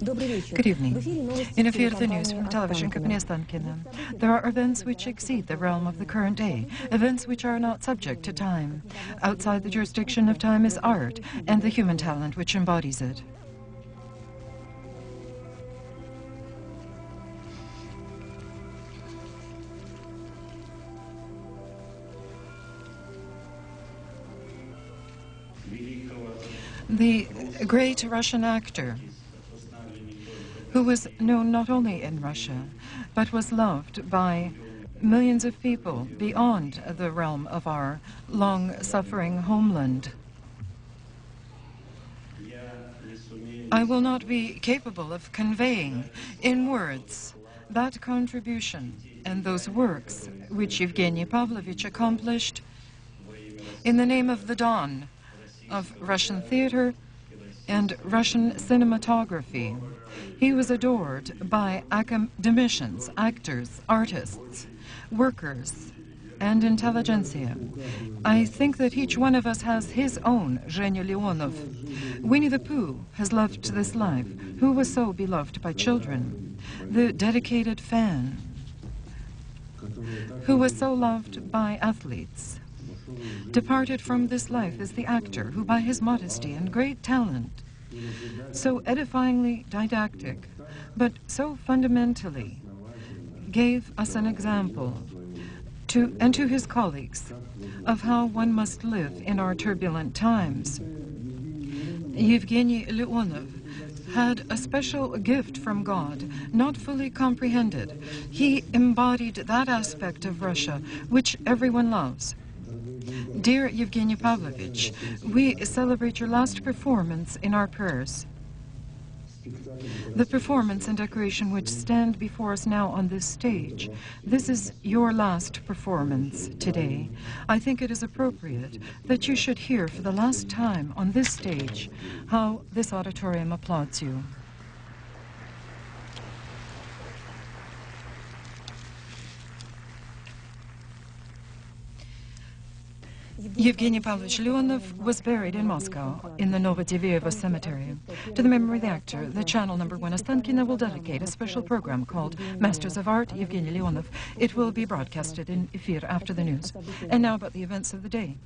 Good evening. In a field of the news from the television company Ostankiно, there are events which exceed the realm of the current day, events which are not subject to time. Outside the jurisdiction of time is art and the human talent which embodies it. The great Russian actor, who was known not only in Russia, but was loved by millions of people beyond the realm of our long-suffering homeland. I will not be capable of conveying in words that contribution and those works which Evgeny Pavlovich accomplished in the name of the dawn of Russian theater and Russian cinematography. He was adored by academicians, actors, artists, workers, and intelligentsia. I think that each one of us has his own Zhenya Leonov. Winnie the Pooh has loved this life, who was so beloved by children. The dedicated fan, who was so loved by athletes. Departed from this life is the actor who, by his modesty and great talent, so edifyingly didactic, but so fundamentally gave us an example to his colleagues of how one must live in our turbulent times. Evgeny Leonov had a special gift from God, not fully comprehended. He embodied that aspect of Russia which everyone loves. Dear Evgeny Pavlovich, we celebrate your last performance in our prayers. The performance and decoration which stand before us now on this stage, this is your last performance today. I think it is appropriate that you should hear for the last time on this stage how this auditorium applauds you. Evgeny Pavlovich Leonov was buried in Moscow in the Novodiveevo cemetery. To the memory of the actor, the channel number 1 Ostankino will dedicate a special program called Masters of Art, Evgeny Leonov. It will be broadcasted in Efir after the news. And now about the events of the day.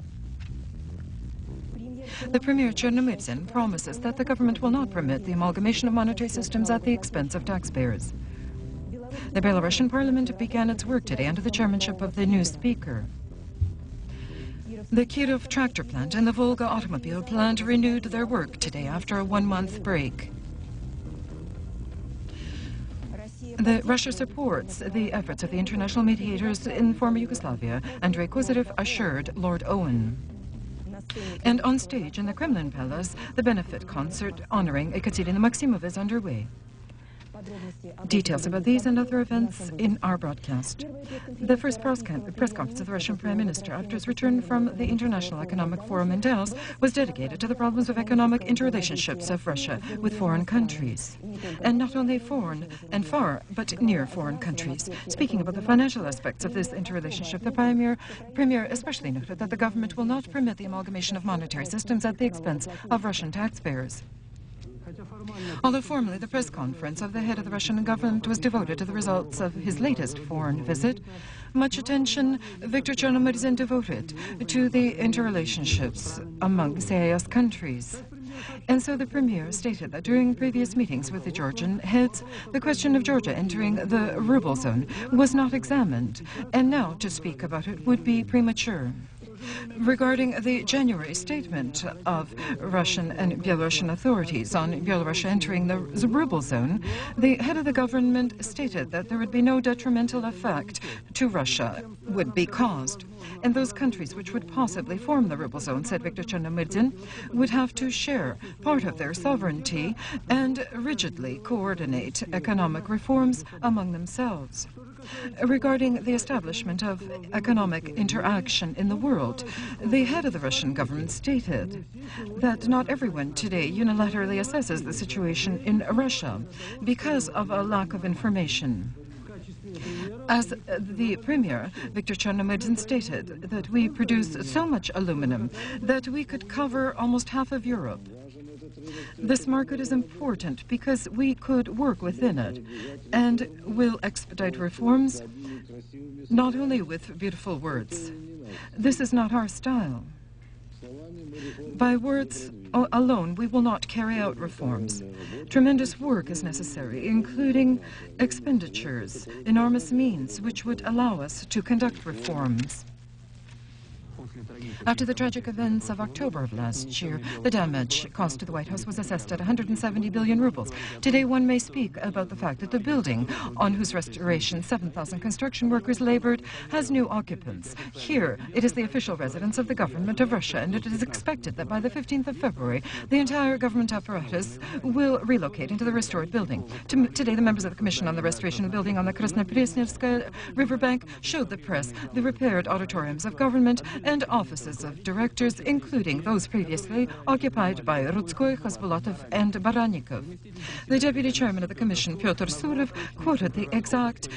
The Premier Chernomyrdin promises that the government will not permit the amalgamation of monetary systems at the expense of taxpayers. The Belarusian parliament began its work today under the chairmanship of the new speaker. The Kirov tractor plant and the Volga automobile plant renewed their work today after a one-month break. Russia supports the efforts of the international mediators in former Yugoslavia, Andrei Kozyrev assured Lord Owen. And on stage in the Kremlin Palace, the benefit concert honoring Ekaterina Maximova is underway. Details about these and other events in our broadcast. The first press conference of the Russian Prime Minister after his return from the International Economic Forum in Davos was dedicated to the problems of economic interrelationships of Russia with foreign countries. And not only foreign and far, but near foreign countries. Speaking about the financial aspects of this interrelationship, the Premier especially noted that the government will not permit the amalgamation of monetary systems at the expense of Russian taxpayers. Although formally the press conference of the head of the Russian government was devoted to the results of his latest foreign visit, much attention Viktor Chernomyrdin devoted to the interrelationships among CIS countries. And so the Premier stated that during previous meetings with the Georgian heads, the question of Georgia entering the ruble zone was not examined, and now to speak about it would be premature. Regarding the January statement of Russian and Belarusian authorities on Belarus entering the ruble zone, the head of the government stated that there would be no detrimental effect to Russia would be caused. And those countries which would possibly form the ruble zone, said Viktor Chernomyrdin, would have to share part of their sovereignty and rigidly coordinate economic reforms among themselves. Regarding the establishment of economic interaction in the world, the head of the Russian government stated that not everyone today unilaterally assesses the situation in Russia because of a lack of information. As the Premier, Viktor Chernomyrdin, stated that we produce so much aluminum that we could cover almost half of Europe. This market is important because we could work within it and will expedite reforms not only with beautiful words. This is not our style. By words alone, we will not carry out reforms. Tremendous work is necessary, including expenditures, enormous means, which would allow us to conduct reforms. After the tragic events of October of last year, the damage caused to the White House was assessed at 170 billion rubles. Today, one may speak about the fact that the building, on whose restoration 7,000 construction workers labored, has new occupants. Here, it is the official residence of the government of Russia, and it is expected that by the 15th of February, the entire government apparatus will relocate into the restored building. Today, the members of the Commission on the Restoration of the Building on the Krasnopresnevskaya riverbank showed the press the repaired auditoriums of government and offices of directors, including those previously occupied by Rudskoy, Khasbulatov, and Baranikov. The deputy chairman of the commission, Pyotr Surev, quoted the exact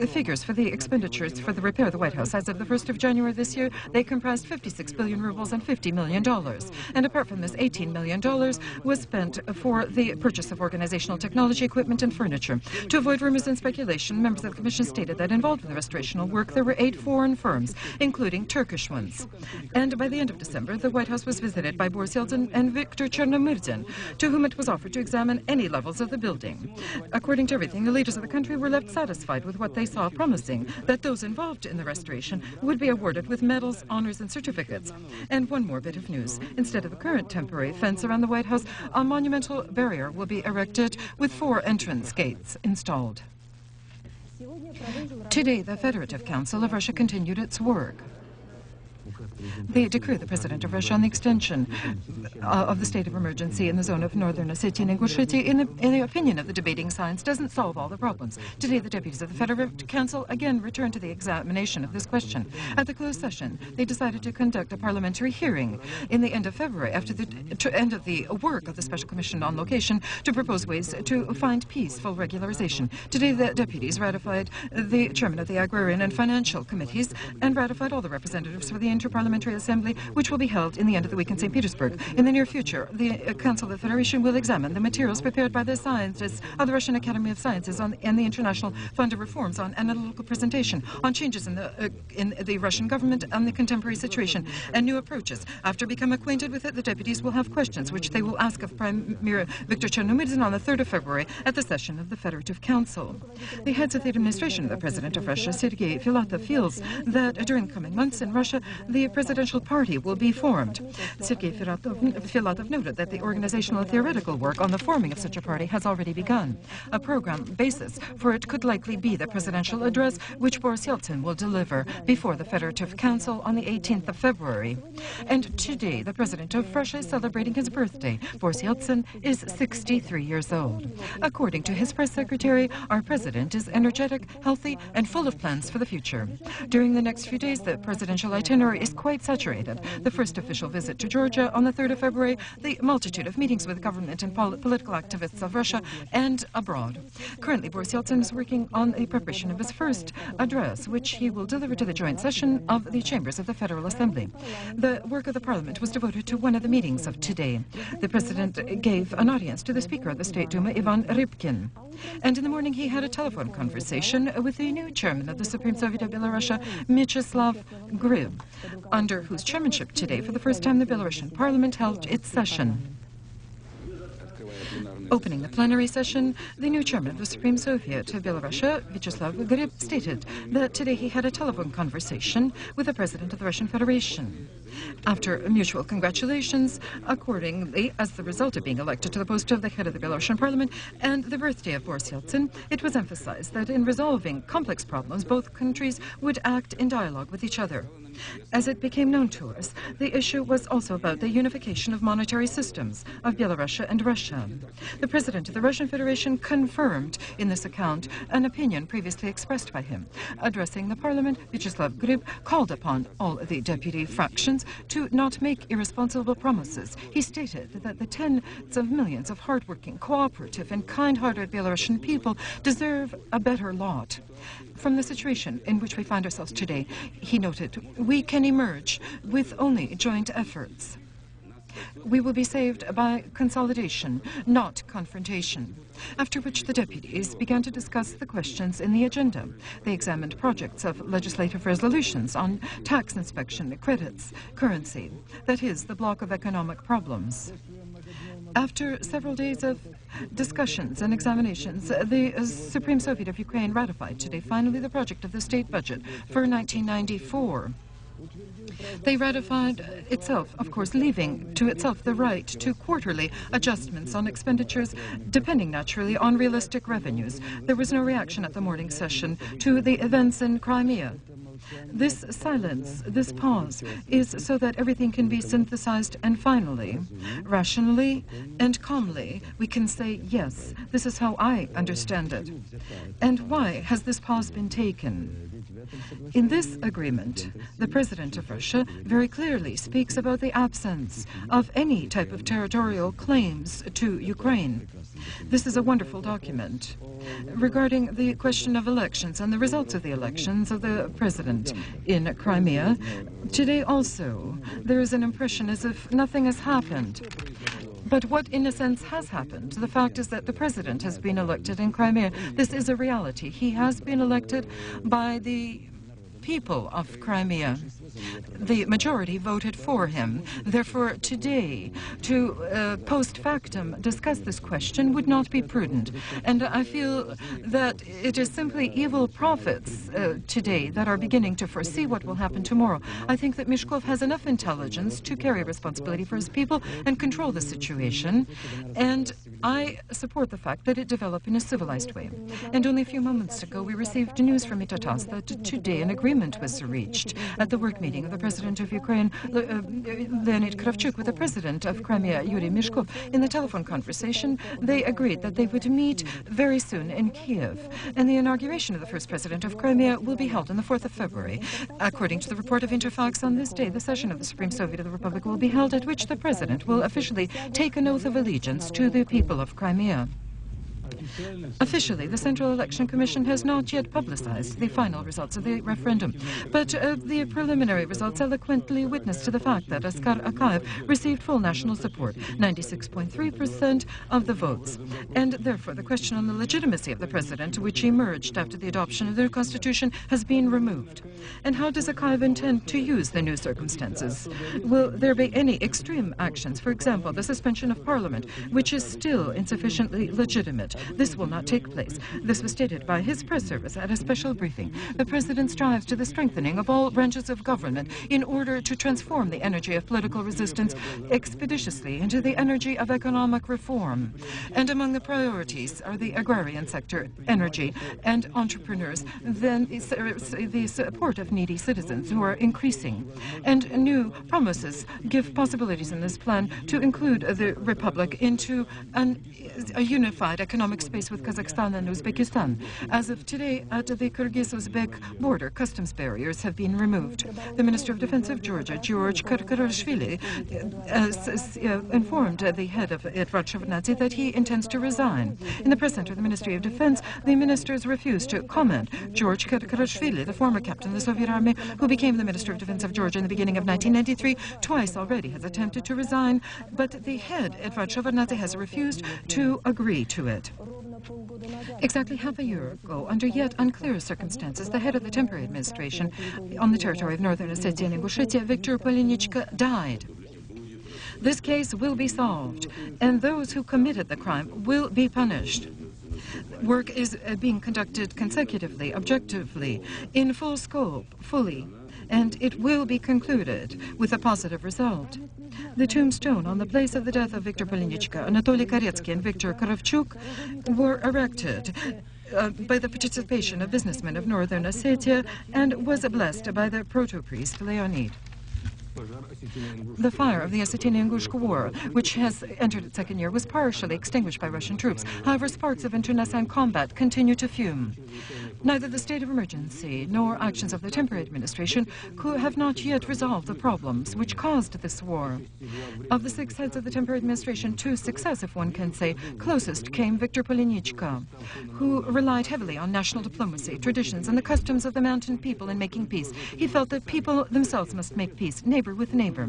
figures for the expenditures for the repair of the White House. As of the 1st of January this year, they comprised 56 billion rubles and $50 million. And apart from this, $18 million was spent for the purchase of organizational technology, equipment, and furniture. To avoid rumors and speculation, members of the commission stated that involved in the restorational work there were 8 foreign firms, including Turkish ones. And by the end of December, the White House was visited by Boris Yeltsin and Viktor Chernomyrdin, to whom it was offered to examine any levels of the building. According to everything, the leaders of the country were left satisfied with what they saw, promising that those involved in the restoration would be awarded with medals, honors, and certificates. And one more bit of news. Instead of the current temporary fence around the White House, a monumental barrier will be erected with 4 entrance gates installed. Today, the Federative Council of Russia continued its work. They decree the President of Russia on the extension of the state of emergency in the zone of Northern Ossetia and Ingushetia, in the opinion of the debating science, doesn't solve all the problems. Today, the deputies of the Federative Council again returned to the examination of this question. At the closed session, they decided to conduct a parliamentary hearing in the end of February, after the end of the work of the Special Commission on Location, to propose ways to find peaceful regularization. Today, the deputies ratified the chairman of the Agrarian and Financial Committees and ratified all the representatives for the Interparliamentary Assembly, which will be held in the end of the week in St. Petersburg. In the near future, the Council of the Federation will examine the materials prepared by the scientists of the Russian Academy of Sciences and the International Fund of Reforms on analytical presentation, on changes in the Russian government, on the contemporary situation, and new approaches. After becoming acquainted with it, the deputies will have questions, which they will ask of Premier Viktor Chernomyrdin on the 3rd of February at the session of the Federative Council. The heads of the administration of the President of Russia, Sergei Filatov, feels that during the coming months in Russia, the presidential party will be formed. Sergei Filatov noted that the organizational and theoretical work on the forming of such a party has already begun. A program basis for it could likely be the presidential address, which Boris Yeltsin will deliver before the Federative Council on the 18th of February. And today, the President of Russia is celebrating his birthday. Boris Yeltsin is 63 years old. According to his press secretary, our president is energetic, healthy, and full of plans for the future. During the next few days, the presidential itinerary is quite saturated. The first official visit to Georgia on the 3rd of February, the multitude of meetings with government and political activists of Russia and abroad. Currently, Boris Yeltsin is working on the preparation of his first address, which he will deliver to the joint session of the chambers of the Federal Assembly. The work of the parliament was devoted to one of the meetings of today. The president gave an audience to the Speaker of the State Duma, Ivan Rybkin. And in the morning, he had a telephone conversation with the new chairman of the Supreme Soviet of Belarus, Myacheslav Grib, under whose chairmanship today, for the first time, the Belarusian parliament held its session. Opening the plenary session, the new chairman of the Supreme Soviet of Belarus, Vyacheslav Grib, stated that today he had a telephone conversation with the President of the Russian Federation. After mutual congratulations, accordingly, as the result of being elected to the post of the head of the Belarusian parliament and the birthday of Boris Yeltsin, it was emphasized that in resolving complex problems, both countries would act in dialogue with each other. As it became known to us, the issue was also about the unification of monetary systems of Belarus and Russia. The President of the Russian Federation confirmed in this account an opinion previously expressed by him. Addressing the parliament, Vyacheslav Grib called upon all the deputy fractions to not make irresponsible promises. He stated that the tens of millions of hardworking, cooperative, and kind-hearted Belarusian people deserve a better lot. From the situation in which we find ourselves today, he noted, we can emerge with only joint efforts. We will be saved by consolidation, not confrontation. After which the deputies began to discuss the questions in the agenda. They examined projects of legislative resolutions on tax inspection, credits, currency, that is, the block of economic problems. After several days of discussions and examinations, the Supreme Soviet of Ukraine ratified today finally the project of the state budget for 1994. They ratified itself, of course, leaving to itself the right to quarterly adjustments on expenditures, depending naturally on realistic revenues. There was no reaction at the morning session to the events in Crimea. This silence, this pause, is so that everything can be synthesized, and finally, rationally and calmly, we can say, yes, this is how I understand it. And why has this pause been taken? In this agreement, the President of Russia very clearly speaks about the absence of any type of territorial claims to Ukraine. This is a wonderful document. Regarding the question of elections and the results of the elections of the President in Crimea, today also there is an impression as if nothing has happened. But what, in a sense, has happened? The fact is that the President has been elected in Crimea. This is a reality. He has been elected by the people of Crimea. The majority voted for him. Therefore, today, to post factum discuss this question would not be prudent. And I feel that it is simply evil prophets today that are beginning to foresee what will happen tomorrow. I think that Mishkov has enough intelligence to carry responsibility for his people and control the situation. And I support the fact that it develop in a civilized way. And only a few moments ago, we received news from Itatas that today an agreement was reached at the work meeting of the President of Ukraine, Leonid Kravchuk, with the President of Crimea, Yuri Mishkov. In the telephone conversation, they agreed that they would meet very soon in Kiev. And the inauguration of the first President of Crimea will be held on the 4th of February. According to the report of Interfax, on this day, the session of the Supreme Soviet of the Republic will be held, at which the President will officially take an oath of allegiance to the people of Crimea. Officially, the Central Election Commission has not yet publicized the final results of the referendum, but the preliminary results eloquently witness to the fact that Askar Akayev received full national support, 96.3% of the votes. And therefore, the question on the legitimacy of the president, which emerged after the adoption of the new constitution, has been removed. And how does Akayev intend to use the new circumstances? Will there be any extreme actions? For example, the suspension of parliament, which is still insufficiently legitimate. This will not take place. This was stated by his press service at a special briefing. The president strives to the strengthening of all branches of government in order to transform the energy of political resistance expeditiously into the energy of economic reform. And among the priorities are the agrarian sector, energy, and entrepreneurs, then the support of needy citizens who are increasing. And new promises give possibilities in this plan to include the Republic into a unified economic space with Kazakhstan and Uzbekistan. As of today, at the Kyrgyz-Uzbek border, customs barriers have been removed. The Minister of Defense of Georgia, George Karkarashvili, informed the head of Edvard Shevardnadze that he intends to resign. In the press center of the Ministry of Defense, the ministers refused to comment. George Karkarashvili, the former captain of the Soviet Army, who became the Minister of Defense of Georgia in the beginning of 1993, twice already has attempted to resign, but the head, Edvard Shevardnadze, has refused to agree to it. Exactly half a year ago, under yet unclear circumstances, the head of the temporary administration on the territory of Northern Ossetia and Ingushetia, Viktor Polinichka, died. This case will be solved, and those who committed the crime will be punished. Work is being conducted consecutively, objectively, in full scope, fully, and it will be concluded with a positive result. The tombstone on the place of the death of Viktor Polinichka, Anatoly Koretsky, and Viktor Kravchuk were erected by the participation of businessmen of Northern Ossetia and was blessed by the proto-priest Leonid. The fire of the Ossetian-Ingush War, which has entered its second year, was partially extinguished by Russian troops. However, sparks of internecine combat continue to fume. Neither the state of emergency nor actions of the temporary administration have not yet resolved the problems which caused this war. Of the 6 heads of the temporary administration, 2 successive, one can say, closest came Viktor Polinichka, who relied heavily on national diplomacy, traditions, and the customs of the mountain people in making peace. He felt that people themselves must make peace, neighbor with neighbor.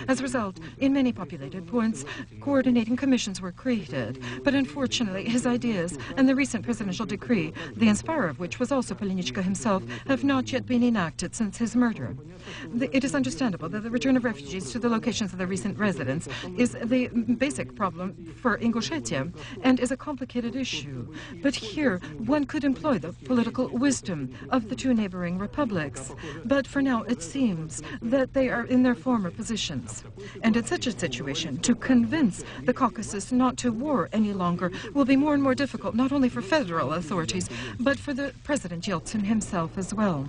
As a result, in many populated points, coordinating commissions were created. But unfortunately, his ideas and the recent presidential decree, the inspirer of which was also Polinichka himself, have not yet been enacted since his murder. It is understandable that the return of refugees to the locations of their recent residence is the basic problem for Ingushetia and is a complicated issue. But here, one could employ the political wisdom of the 2 neighboring republics. But for now, it seems that they are in their former positions. And in such a situation, to convince the Caucasus not to war any longer will be more and more difficult, not only for federal authorities, but for the President Yeltsin himself as well.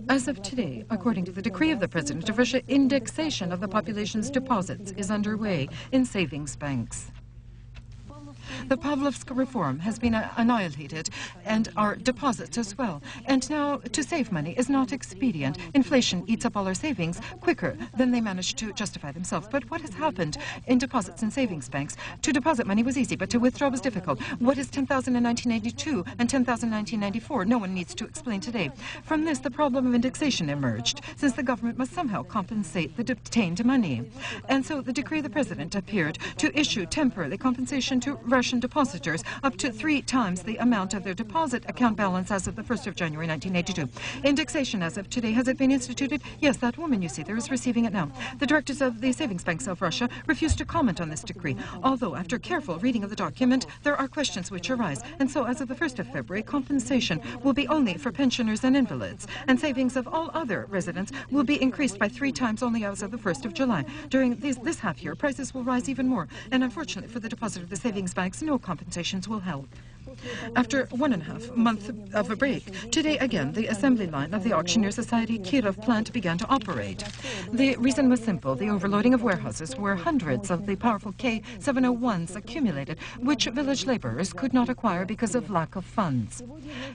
As of today, according to the decree of the President of Russia, indexation of the population's deposits is underway in savings banks. The Pavlovsk reform has been annihilated, and our deposits as well. And now, to save money is not expedient. Inflation eats up all our savings quicker than they manage to justify themselves. But what has happened in deposits and savings banks? To deposit money was easy, but to withdraw was difficult. What is 10,000 in 1982 and 10,000 in 1994? No one needs to explain today. From this, the problem of indexation emerged, since the government must somehow compensate the detained money. And so the decree of the President appeared to issue temporary compensation to Russian depositors up to 3 times the amount of their deposit account balance as of the 1st of January 1982. Indexation as of today, has it been instituted? Yes, that woman you see there is receiving it now. The directors of the savings banks of Russia refused to comment on this decree, although after careful reading of the document, there are questions which arise. And so as of the 1st of February, compensation will be only for pensioners and invalids, and savings of all other residents will be increased by 3 times only as of the 1st of July. During this half year, prices will rise even more, and unfortunately for the deposit of the savings banks, no compensations will help. After 1.5 months of a break, today again the assembly line of the Auctioneer Society Kirov plant began to operate. The reason was simple: the overloading of warehouses where hundreds of the powerful K701s accumulated, which village laborers could not acquire because of lack of funds.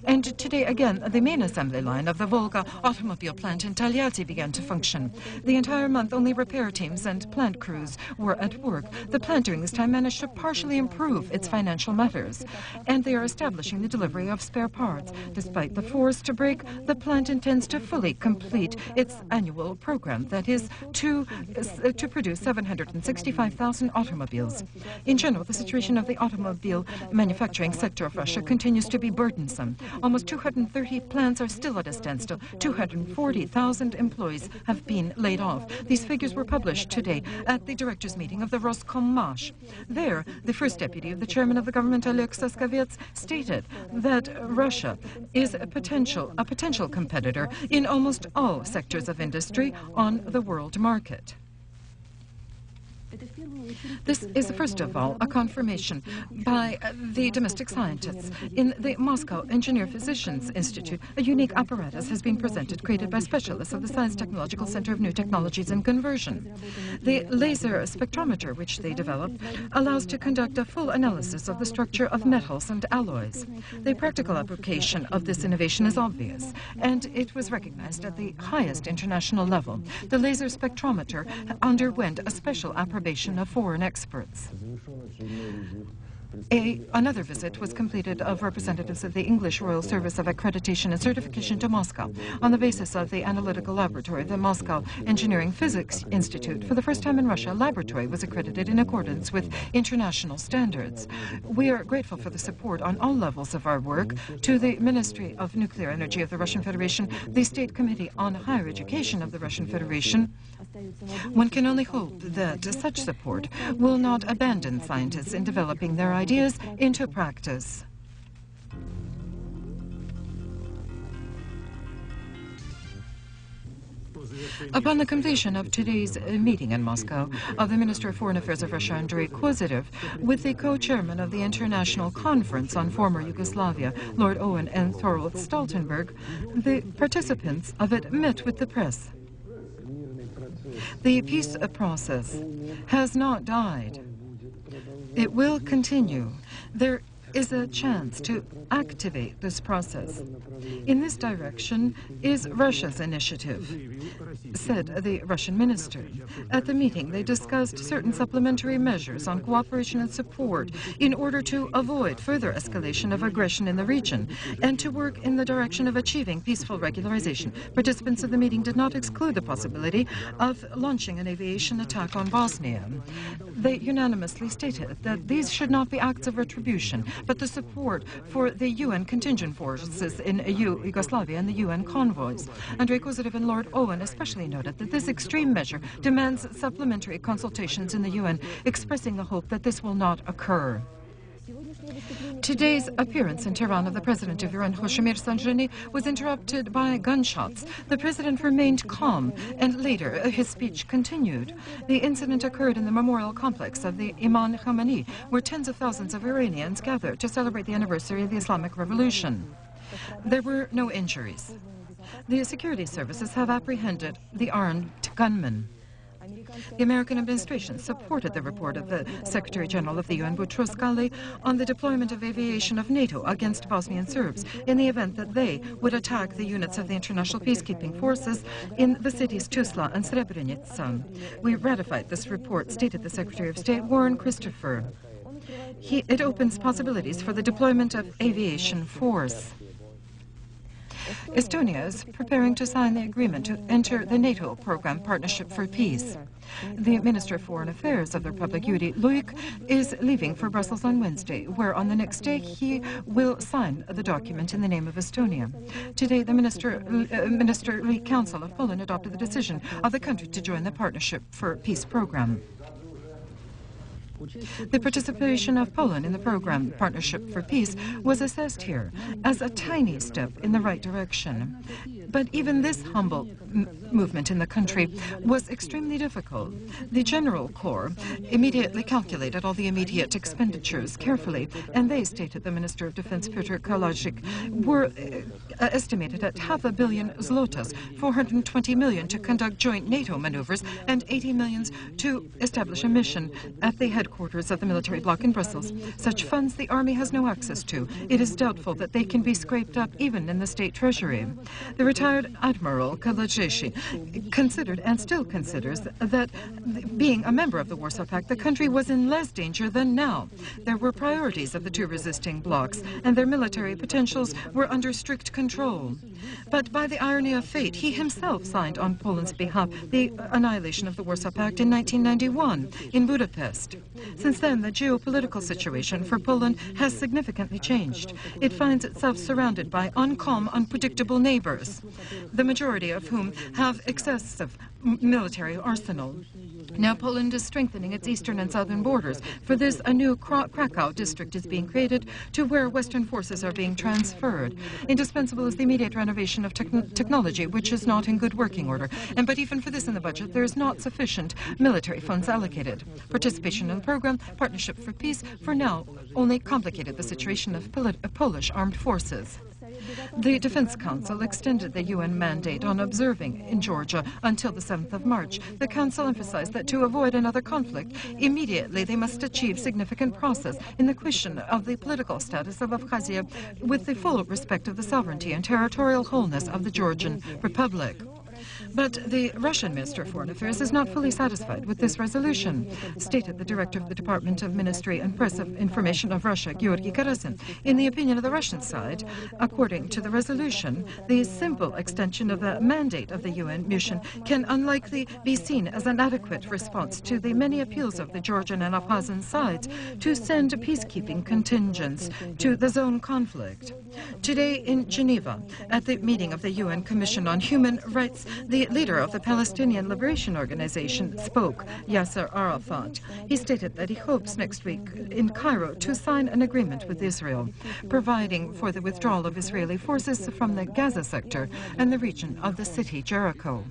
And today again the main assembly line of the Volga automobile plant in Taliati began to function. The entire month only repair teams and plant crews were at work. The plant during this time managed to partially improve its financial matters, and they are establishing the delivery of spare parts. Despite the forced break, the plant intends to fully complete its annual program, that is, to produce 765,000 automobiles. In general, the situation of the automobile manufacturing sector of Russia continues to be burdensome. Almost 230 plants are still at a standstill. 240,000 employees have been laid off. These figures were published today at the directors' meeting of the Roskommash. There, the first deputy of the chairman of the government, Oleg Saskavets, stated that Russia is a potential competitor in almost all sectors of industry on the world market. This is, first of all, a confirmation by the domestic scientists. In the Moscow Engineer Physicians Institute, a unique apparatus has been presented, created by specialists of the Science Technological Center of New Technologies and Conversion. The laser spectrometer, which they developed, allows to conduct a full analysis of the structure of metals and alloys. The practical application of this innovation is obvious, and it was recognized at the highest international level. The laser spectrometer underwent a special approbation of foreign experts. Another visit was completed of representatives of the English Royal Service of Accreditation and Certification to Moscow on the basis of the analytical laboratory of the Moscow Engineering Physics Institute. For the first time in Russia, a laboratory was accredited in accordance with international standards. We are grateful for the support on all levels of our work to the Ministry of Nuclear Energy of the Russian Federation, the State Committee on Higher Education of the Russian Federation. One can only hope that such support will not abandon scientists in developing their ideas into practice. Upon the completion of today's meeting in Moscow of the Minister of Foreign Affairs of Russia, Andrei Kozyrev, with the co-chairman of the International Conference on Former Yugoslavia, Lord Owen and Thorvald Stoltenberg, the participants of it met with the press. The peace process has not died. It will continue. There is a chance to activate this process. In this direction is Russia's initiative, said the Russian minister. At the meeting, they discussed certain supplementary measures on cooperation and support in order to avoid further escalation of aggression in the region and to work in the direction of achieving peaceful regularization. Participants of the meeting did not exclude the possibility of launching an aviation attack on Bosnia. They unanimously stated that these should not be acts of retribution, but the support for the UN contingent forces in Yugoslavia and the UN convoys. Andrei Kozyrev and Lord Owen especially noted that this extreme measure demands supplementary consultations in the UN, expressing the hope that this will not occur. Today's appearance in Tehran of the president of Iran, Khosrow Sanjani, was interrupted by gunshots. The president remained calm, and later his speech continued. The incident occurred in the memorial complex of the Imam Khomeini, where tens of thousands of Iranians gathered to celebrate the anniversary of the Islamic Revolution. There were no injuries. The security services have apprehended the armed gunman. The American administration supported the report of the Secretary General of the UN, Boutros Ghali, on the deployment of aviation of NATO against Bosnian Serbs in the event that they would attack the units of the international peacekeeping forces in the cities Tuzla and Srebrenica. We ratified this report, stated the Secretary of State, Warren Christopher. It opens possibilities for the deployment of aviation force. Estonia is preparing to sign the agreement to enter the NATO program Partnership for Peace. The Minister of Foreign Affairs of the Republic, Yuri Luik, is leaving for Brussels on Wednesday, where on the next day he will sign the document in the name of Estonia. Today, the Ministerly Council of Poland adopted the decision of the country to join the Partnership for Peace program. The participation of Poland in the program Partnership for Peace was assessed here as a tiny step in the right direction. But even this humble movement in the country was extremely difficult. The General Corps immediately calculated all the immediate expenditures carefully, and they, stated the Minister of Defense, Piotr Kowalczyk, were estimated at 500 million zlotys, 420 million to conduct joint NATO maneuvers, and 80 million to establish a mission at the headquarters of the military bloc in Brussels. Such funds the army has no access to. It is doubtful that they can be scraped up even in the state treasury. The retired Admiral Kowalczyk considered and still considers that being a member of the Warsaw Pact, the country was in less danger than now. There were priorities of the two resisting blocs, and their military potentials were under strict control. But by the irony of fate, he himself signed on Poland's behalf the annihilation of the Warsaw Pact in 1991 in Budapest. Since then, the geopolitical situation for Poland has significantly changed. It finds itself surrounded by uncalm, unpredictable neighbors, the majority of whom have excessive military arsenal. Now Poland is strengthening its eastern and southern borders. For this, a new Krakow district is being created to where Western forces are being transferred. Indispensable is the immediate renovation of technology, which is not in good working order. But even for this in the budget, there is not sufficient military funds allocated. Participation in the program, Partnership for Peace, for now only complicated the situation of Polish armed forces. The Defense Council extended the UN mandate on observing in Georgia until the 7th of March. The Council emphasized that to avoid another conflict, immediately they must achieve significant progress in the question of the political status of Abkhazia with the full respect of the sovereignty and territorial wholeness of the Georgian Republic. But the Russian Minister of Foreign Affairs is not fully satisfied with this resolution, stated the director of the Department of Ministry and Press of Information of Russia, Georgy Karasin. In the opinion of the Russian side, according to the resolution, the simple extension of the mandate of the UN mission can unlikely be seen as an adequate response to the many appeals of the Georgian and Abkhazian sides to send peacekeeping contingents to the zone conflict. Today in Geneva, at the meeting of the UN Commission on Human Rights, the leader of the Palestinian Liberation Organization spoke, Yasser Arafat. He stated that he hopes next week in Cairo to sign an agreement with Israel, providing for the withdrawal of Israeli forces from the Gaza sector and the region of the city Jericho.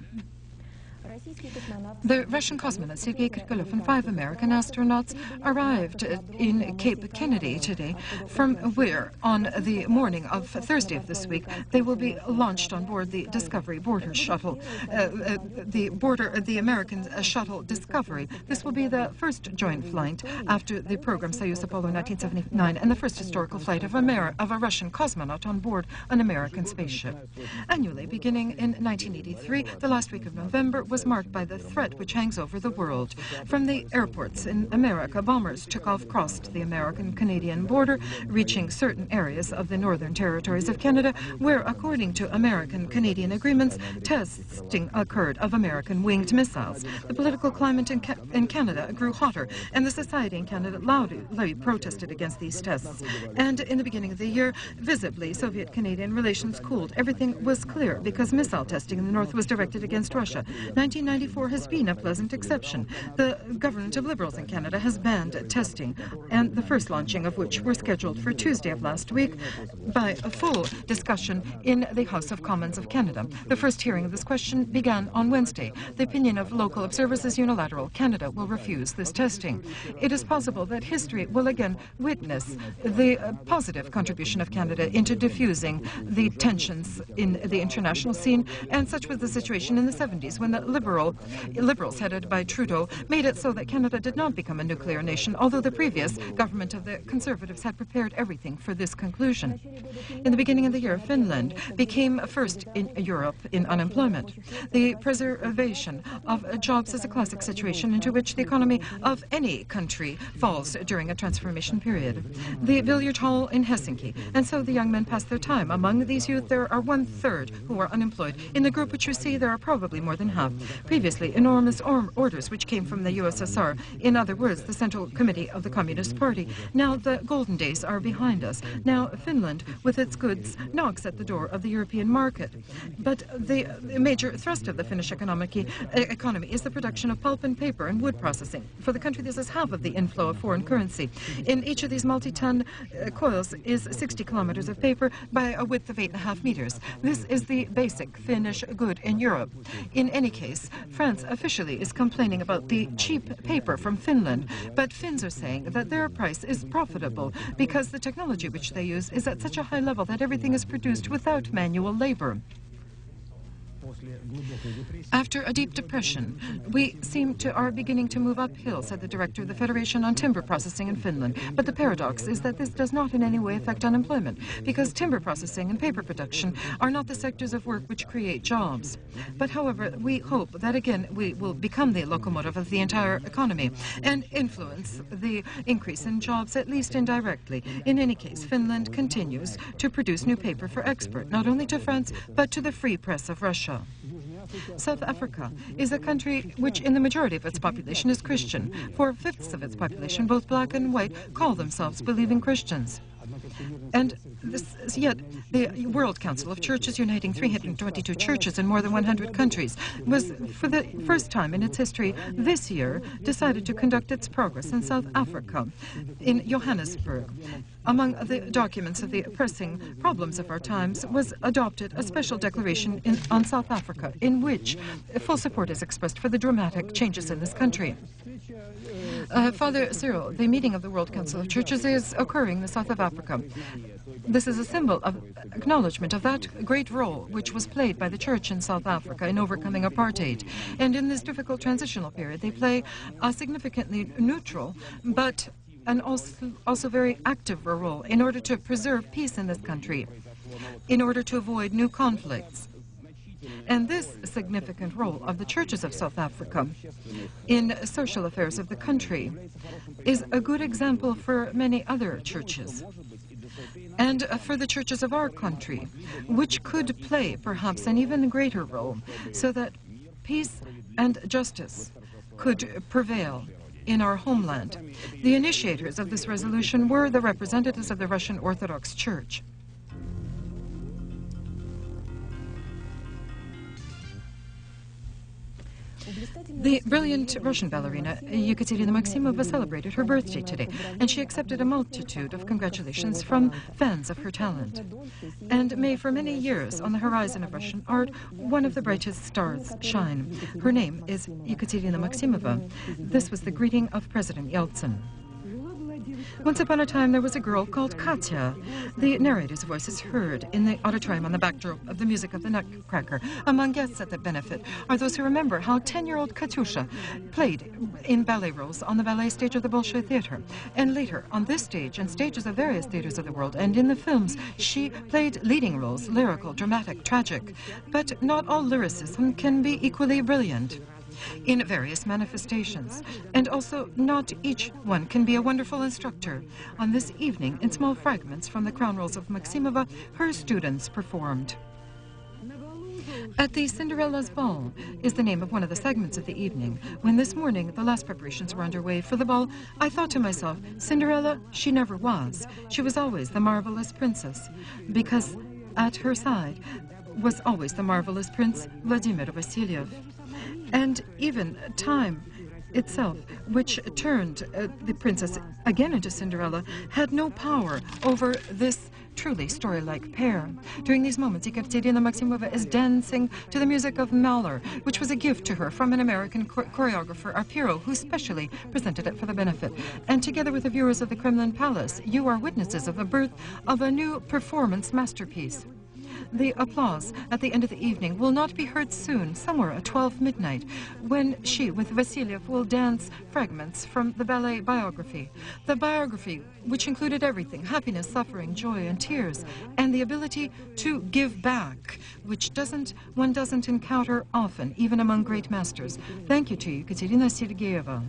The Russian cosmonaut Sergei Krikalev and 5 American astronauts arrived in Cape Kennedy today, from where, on the morning of Thursday of this week, they will be launched on board the Discovery border shuttle, the American shuttle Discovery. This will be the first joint flight after the program Soyuz Apollo 1979 and the first historical flight of a Russian cosmonaut on board an American spaceship. Annually, beginning in 1983, the last week of November was marked by the threat which hangs over the world. From the airports in America, bombers took off, crossed the American-Canadian border, reaching certain areas of the northern territories of Canada, where, according to American-Canadian agreements, testing occurred of American winged missiles. The political climate in Canada grew hotter, and the society in Canada loudly protested against these tests. And in the beginning of the year, visibly, Soviet-Canadian relations cooled. Everything was clear because missile testing in the north was directed against Russia. 1994 has been a pleasant exception. The government of Liberals in Canada has banned testing, and the first launching of which were scheduled for Tuesday of last week by a full discussion in the House of Commons of Canada. The first hearing of this question began on Wednesday. The opinion of local observers is unilateral. Canada will refuse this testing. It is possible that history will again witness the positive contribution of Canada into diffusing the tensions in the international scene, and such was the situation in the 70s when the Liberals headed by Trudeau made it so that Canada did not become a nuclear nation, although the previous government of the Conservatives had prepared everything for this conclusion. In the beginning of the year, Finland became first in Europe in unemployment. The preservation of jobs is a classic situation into which the economy of any country falls during a transformation period. The billiard hall in Helsinki, and so the young men pass their time. Among these youth, there are 1/3 who are unemployed. In the group which you see, there are probably more than half. Previously, enormous orders which came from the USSR, in other words, the Central Committee of the Communist Party. Now the golden days are behind us. Now Finland, with its goods, knocks at the door of the European market. But the major thrust of the Finnish economy is the production of pulp and paper and wood processing. For the country, this is half of the inflow of foreign currency. In each of these multi-ton coils is 60 kilometers of paper by a width of 8.5 meters. This is the basic Finnish good in Europe. In any case, France officially is complaining about the cheap paper from Finland, but Finns are saying that their price is profitable because the technology which they use is at such a high level that everything is produced without manual labor. After a deep depression, we are beginning to move uphill, said the director of the Federation on Timber Processing in Finland. But the paradox is that this does not in any way affect unemployment, because timber processing and paper production are not the sectors of work which create jobs. But however, we hope that again we will become the locomotive of the entire economy and influence the increase in jobs, at least indirectly. In any case, Finland continues to produce new paper for export, not only to France, but to the free press of Russia. South Africa is a country which, in the majority of its population, is Christian. 4/5 of its population, both black and white, call themselves believing Christians. And yet, the World Council of Churches, uniting 322 churches in more than 100 countries, was, for the first time in its history this year, decided to conduct its progress in South Africa, in Johannesburg. Among the documents of the pressing problems of our times was adopted a special declaration on South Africa, in which full support is expressed for the dramatic changes in this country. Father Cyril, the meeting of the World Council of Churches is occurring in the south of Africa. This is a symbol of acknowledgement of that great role which was played by the Church in South Africa in overcoming apartheid. And in this difficult transitional period, they play a significantly neutral, but also very active role in order to preserve peace in this country, in order to avoid new conflicts. And this significant role of the churches of South Africa in social affairs of the country is a good example for many other churches and for the churches of our country, which could play perhaps an even greater role so that peace and justice could prevail in our homeland. The initiators of this resolution were the representatives of the Russian Orthodox Church. The brilliant Russian ballerina Ekaterina Maximova celebrated her birthday today, and she accepted a multitude of congratulations from fans of her talent. And may for many years on the horizon of Russian art, one of the brightest stars shine. Her name is Ekaterina Maximova. This was the greeting of President Yeltsin. Once upon a time, there was a girl called Katya. The narrator's voice is heard in the auditorium on the backdrop of the music of the Nutcracker. Among guests at the benefit are those who remember how 10-year-old Katyusha played in ballet roles on the ballet stage of the Bolshoi Theater. And later, on this stage and stages of various theaters of the world, and in the films, she played leading roles, lyrical, dramatic, tragic. But not all lyricism can be equally brilliant in various manifestations, and also not each one can be a wonderful instructor. On this evening, in small fragments from the crown rolls of Maximova, her students performed. At the Cinderella's Ball is the name of one of the segments of the evening. When this morning the last preparations were underway for the ball, I thought to myself, Cinderella, she never was. She was always the marvelous princess, because at her side was always the marvelous prince Vladimir Vasilyev. And even time itself, which turned the princess again into Cinderella, had no power over this truly story-like pair. During these moments, Ekaterina Maximova is dancing to the music of Mahler, which was a gift to her from an American choreographer, Arpiro, who specially presented it for the benefit. And together with the viewers of the Kremlin Palace, you are witnesses of the birth of a new performance masterpiece. The applause at the end of the evening will not be heard soon, somewhere at 12 midnight, when she, with Vasilyev, will dance fragments from the ballet biography. The biography, which included everything, happiness, suffering, joy, and tears, and the ability to give back, which one doesn't encounter often, even among great masters. Thank you to you, Katerina Sergeyeva.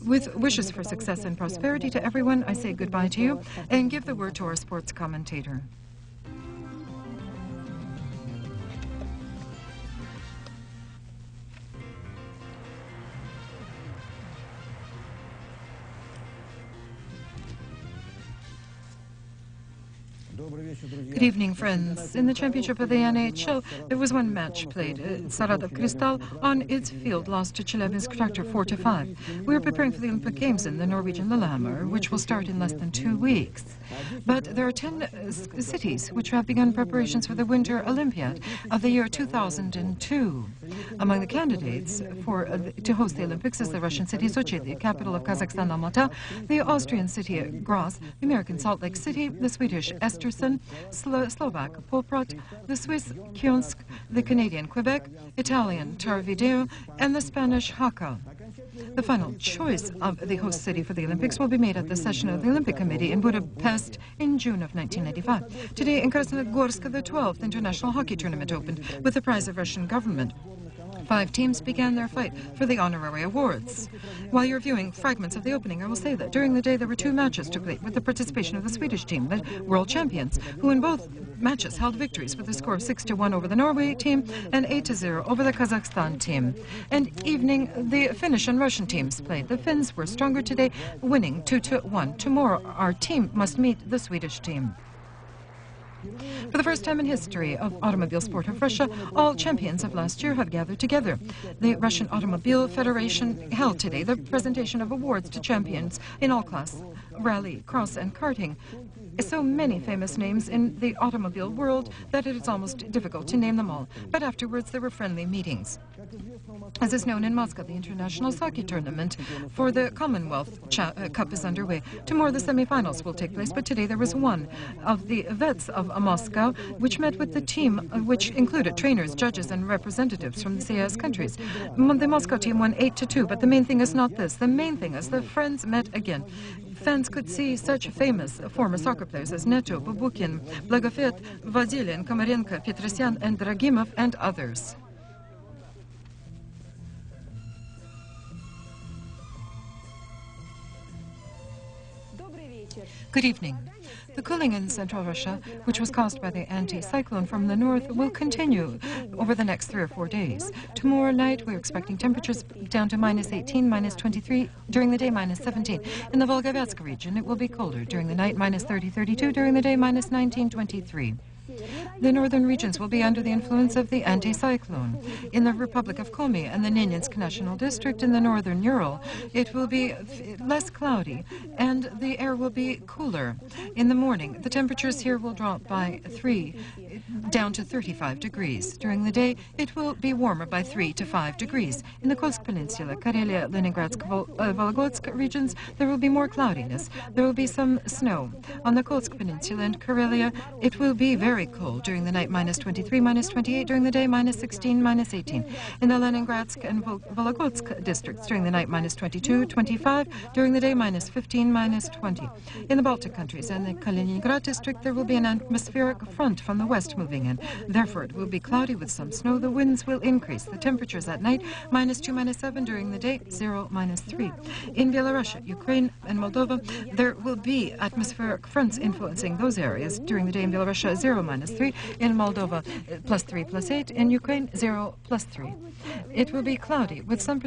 With wishes for success and prosperity to everyone, I say goodbye to you and give the word to our sports commentator. Good evening, friends. In the championship of the NHL, there was one match played. Saratov Kristall on its field lost to Chelyabinsk Tractor 4-5. We are preparing for the Olympic Games in the Norwegian Lillehammer, which will start in less than 2 weeks. But there are 10 cities which have begun preparations for the Winter Olympiad of the year 2002. Among the candidates to host the Olympics is the Russian city Sochi, the capital of Kazakhstan Almaty, the Austrian city Graz, the American Salt Lake City, the Swedish Östersund, Slovak Poprad, the Swiss Kyonsk, the Canadian Quebec, Italian Tarvideo, and the Spanish Jaca. The final choice of the host city for the Olympics will be made at the session of the Olympic Committee in Budapest in June of 1995. Today in Krasnogorsk, the 12th International Hockey Tournament opened with the prize of Russian government. 5 teams began their fight for the honorary awards. While you're viewing fragments of the opening, I will say that during the day there were 2 matches took place with the participation of the Swedish team, the world champions, who in both matches held victories with a score of 6-1 over the Norway team and 8-0 over the Kazakhstan team. And evening, the Finnish and Russian teams played. The Finns were stronger today, winning 2-1. Tomorrow, our team must meet the Swedish team. For the first time in history of automobile sport of Russia, all champions of last year have gathered together. The Russian Automobile Federation held today the presentation of awards to champions in all classes, rally, cross, and karting. So many famous names in the automobile world that it is almost difficult to name them all. But afterwards there were friendly meetings. As is known in Moscow, the international soccer tournament for the Commonwealth Cup is underway. Tomorrow the semifinals will take place, but today there was one of the vets of Moscow which met with the team, which included trainers, judges, and representatives from the CIS countries. The Moscow team won 8-2, but the main thing is not this. The main thing is the friends met again. Fans could see such famous former soccer players as Neto, Babukin, Blagofet, Vadilin, Komarenko, Petrosyan, and Dragimov, and others. Good evening. The cooling in central Russia, which was caused by the anticyclone from the north, will continue over the next 3 or 4 days. Tomorrow night, we're expecting temperatures down to -18, -23, during the day -17. In the Volga-Vyatsk region, it will be colder. During the night, -30, -32, during the day, -19, -23. The northern regions will be under the influence of the anticyclone. In the Republic of Komi and the Nenetsk National District in the northern Ural, it will be less cloudy and the air will be cooler. In the morning, the temperatures here will drop by 3 down to 35 degrees. During the day, it will be warmer by 3 to 5 degrees. In the Kursk Peninsula, Karelia, Leningradsk, Volогодsk regions, there will be more cloudiness. There will be some snow. On the Kursk Peninsula and Karelia, it will be very cold. During the night, -23, -28. During the day, -16, -18. In the Leningradsk and Volогодsk districts, during the night, -22, -25. During the day, -15, -20. In the Baltic countries and the Kaliningrad district, there will be an atmospheric front from the west moving in. Therefore, it will be cloudy with some snow. The winds will increase. The temperatures at night, -2, -7. During the day, 0, -3. In Belarus, Ukraine, and Moldova, there will be atmospheric fronts influencing those areas. During the day in Belarus, 0, -3. In Moldova, +3, +8. In Ukraine, 0, +3. It will be cloudy with some